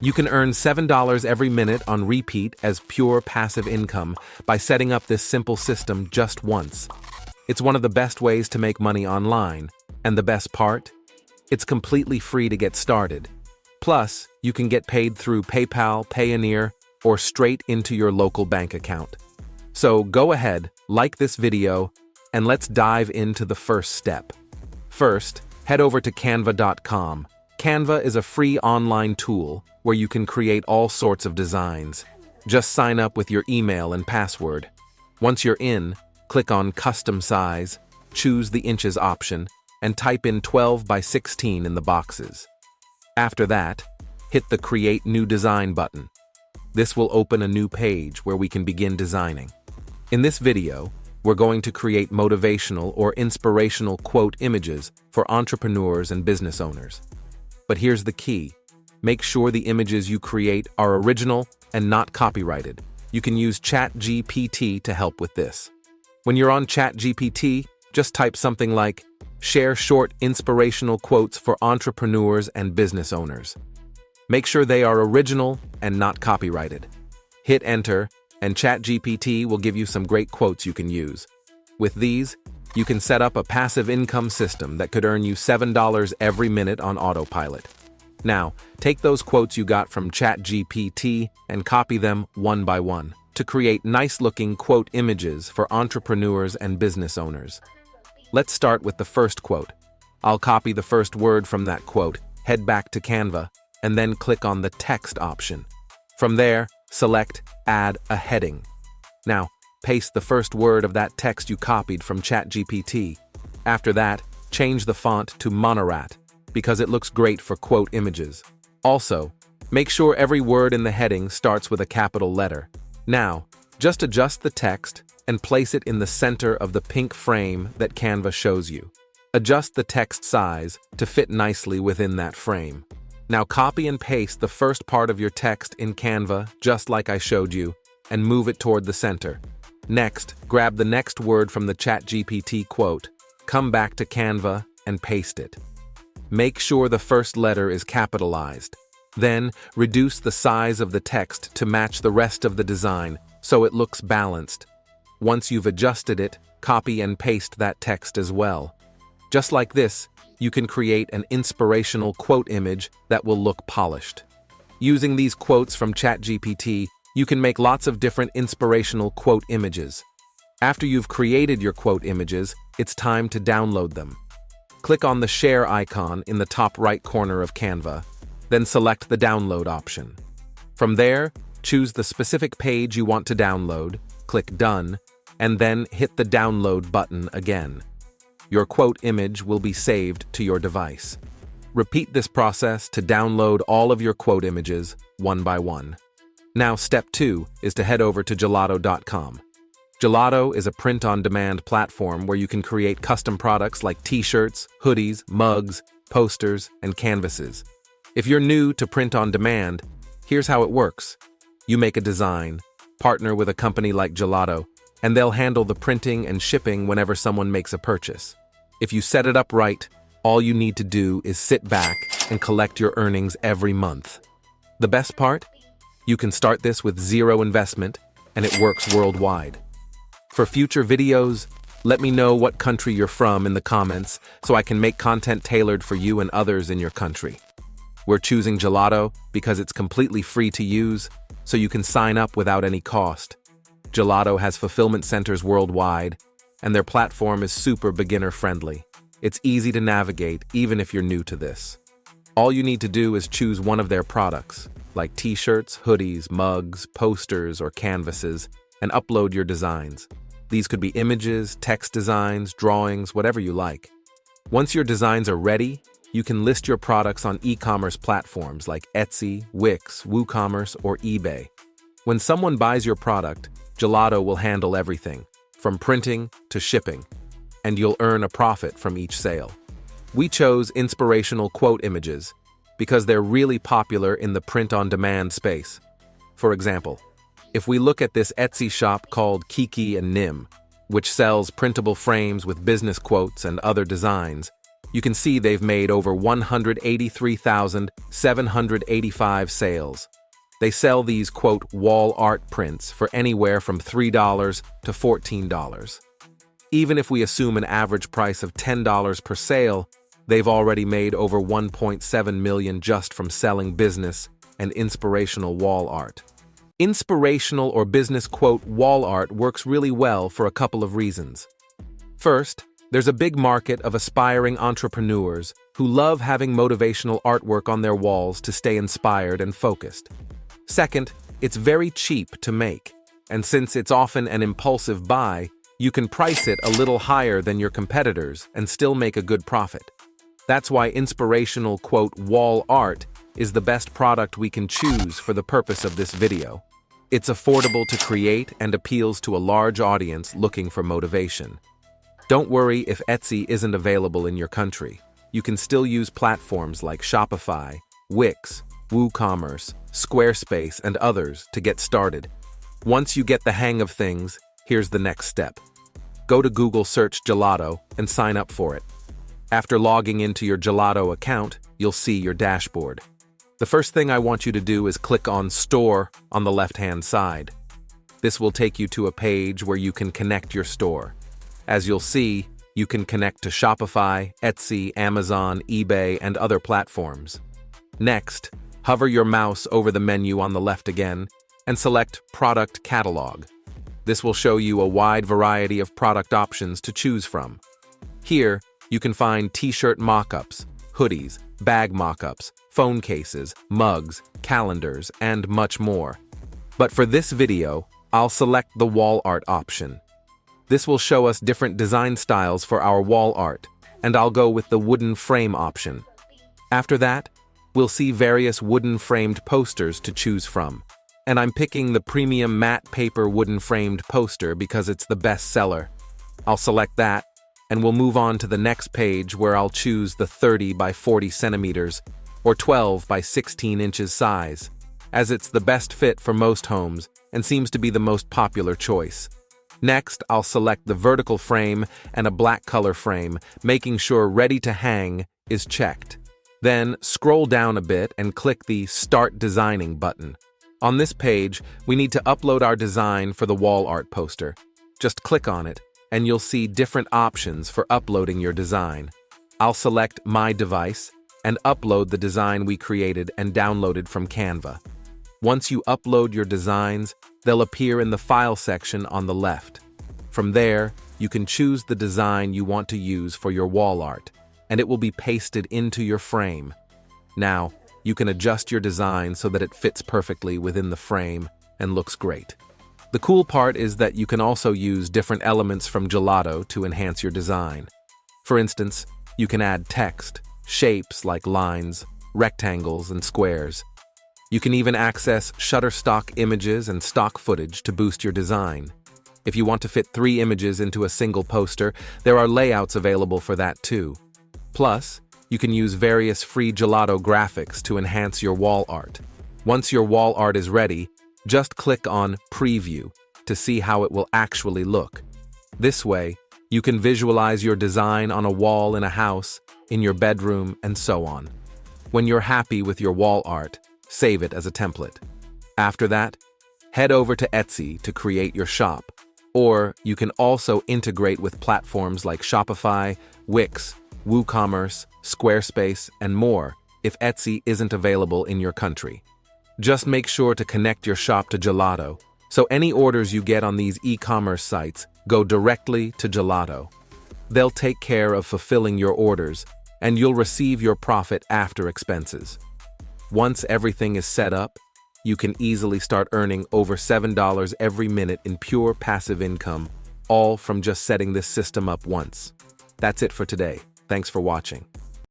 You can earn $7 every minute on repeat as pure passive income by setting up this simple system just once. It's one of the best ways to make money online, and the best part? It's completely free to get started. Plus, you can get paid through PayPal, Payoneer, or straight into your local bank account. So go ahead, like this video, and let's dive into the first step. First, head over to canva.com. Canva is a free online tool where you can create all sorts of designs. Just sign up with your email and password. Once you're in, click on Custom Size, choose the inches option, and type in 12 by 16 in the boxes. After that, hit the Create New Design button. This will open a new page where we can begin designing. In this video, we're going to create motivational or inspirational quote images for entrepreneurs and business owners. But here's the key. Make sure the images you create are original and not copyrighted. You can use ChatGPT to help with this. When you're on ChatGPT, just type something like, "Share short inspirational quotes for entrepreneurs and business owners." Make sure they are original and not copyrighted. Hit enter, and ChatGPT will give you some great quotes you can use. With these, you can set up a passive income system that could earn you $7 every minute on Autopilot. Now, take those quotes you got from ChatGPT and copy them one by one to create nice-looking quote images for entrepreneurs and business owners. Let's start with the first quote. I'll copy the first word from that quote, head back to Canva, and then click on the text option. From there, select Add a Heading. Now, paste the first word of that text you copied from ChatGPT. After that, change the font to Monorat, because it looks great for quote images. Also, make sure every word in the heading starts with a capital letter. Now, just adjust the text and place it in the center of the pink frame that Canva shows you. Adjust the text size to fit nicely within that frame. Now copy and paste the first part of your text in Canva, just like I showed you, and move it toward the center. Next, grab the next word from the ChatGPT quote, come back to Canva, and paste it. Make sure the first letter is capitalized. Then, reduce the size of the text to match the rest of the design so it looks balanced. Once you've adjusted it, copy and paste that text as well. Just like this, you can create an inspirational quote image that will look polished. Using these quotes from ChatGPT, you can make lots of different inspirational quote images. After you've created your quote images, it's time to download them. Click on the share icon in the top right corner of Canva, then select the download option. From there, choose the specific page you want to download, click Done, and then hit the download button again. Your quote image will be saved to your device. Repeat this process to download all of your quote images one by one. Now, step 2 is to head over to Gelato.com. Gelato is a print-on-demand platform where you can create custom products like t-shirts, hoodies, mugs, posters, and canvases. If you're new to print-on-demand, here's how it works. You make a design, partner with a company like Gelato, and they'll handle the printing and shipping whenever someone makes a purchase. If you set it up right, all you need to do is sit back and collect your earnings every month. The best part? You can start this with zero investment, and it works worldwide. For future videos, let me know what country you're from in the comments so I can make content tailored for you and others in your country. We're choosing Gelato because it's completely free to use, so you can sign up without any cost. Gelato has fulfillment centers worldwide, and their platform is super beginner-friendly. It's easy to navigate even if you're new to this. All you need to do is choose one of their products, like t-shirts, hoodies, mugs, posters, or canvases, and upload your designs. These could be images, text designs, drawings, whatever you like. Once your designs are ready, you can list your products on e-commerce platforms like Etsy, Wix, WooCommerce, or eBay. When someone buys your product, Gelato will handle everything, from printing to shipping, and you'll earn a profit from each sale. We chose inspirational quote images because they're really popular in the print-on-demand space. For example, if we look at this Etsy shop called Kiki and Nim, which sells printable frames with business quotes and other designs, You can see they've made over 183,785 sales. They sell these, quote, wall art prints for anywhere from $3 to $14. Even if we assume an average price of $10 per sale, they've already made over $1.7 million just from selling business and inspirational wall art. Inspirational or business, quote, wall art works really well for a couple of reasons. First, there's a big market of aspiring entrepreneurs who love having motivational artwork on their walls to stay inspired and focused. Second, it's very cheap to make, and since it's often an impulsive buy, you can price it a little higher than your competitors and still make a good profit. That's why inspirational, quote, wall art is the best product we can choose for the purpose of this video. It's affordable to create and appeals to a large audience looking for motivation. Don't worry if Etsy isn't available in your country. You can still use platforms like Shopify, Wix, WooCommerce, Squarespace, and others to get started. Once you get the hang of things, here's the next step. Go to Google, search Gelato, and sign up for it. After logging into your Gelato account, you'll see your dashboard. The first thing I want you to do is click on Store on the left-hand side. This will take you to a page where you can connect your store. As you'll see, you can connect to Shopify, Etsy, Amazon, eBay, and other platforms. Next, hover your mouse over the menu on the left again and select Product Catalog. This will show you a wide variety of product options to choose from. Here, you can find t-shirt mock-ups, hoodies, bag mock-ups, phone cases, mugs, calendars, and much more. But for this video, I'll select the wall art option. This will show us different design styles for our wall art, and I'll go with the wooden frame option. After that, we'll see various wooden framed posters to choose from, and I'm picking the premium matte paper wooden framed poster because it's the best seller. I'll select that, and we'll move on to the next page where I'll choose the 30 by 40 centimeters or 12 by 16 inches size, as it's the best fit for most homes and seems to be the most popular choice. Next, I'll select the vertical frame and a black color frame, making sure Ready to Hang is checked. Then, scroll down a bit and click the Start Designing button. On this page, we need to upload our design for the wall art poster. Just click on it, and you'll see different options for uploading your design. I'll select My Device and upload the design we created and downloaded from Canva. Once you upload your designs, they'll appear in the File section on the left. From there, you can choose the design you want to use for your wall art, and it will be pasted into your frame. Now, you can adjust your design so that it fits perfectly within the frame and looks great. The cool part is that you can also use different elements from Gelato to enhance your design. For instance, you can add text, shapes like lines, rectangles, and squares. You can even access Shutterstock images and stock footage to boost your design. If you want to fit 3 images into a single poster, there are layouts available for that too. Plus, you can use various free Gelato graphics to enhance your wall art. Once your wall art is ready, just click on Preview to see how it will actually look. This way, you can visualize your design on a wall in a house, in your bedroom, and so on. When you're happy with your wall art, save it as a template. After that, head over to Etsy to create your shop, or you can also integrate with platforms like Shopify, Wix, WooCommerce, Squarespace, and more if Etsy isn't available in your country. Just make sure to connect your shop to Gelato, so any orders you get on these e-commerce sites go directly to Gelato. They'll take care of fulfilling your orders, and you'll receive your profit after expenses. Once everything is set up, you can easily start earning over $7 every minute in pure passive income, all from just setting this system up once. That's it for today. Thanks for watching.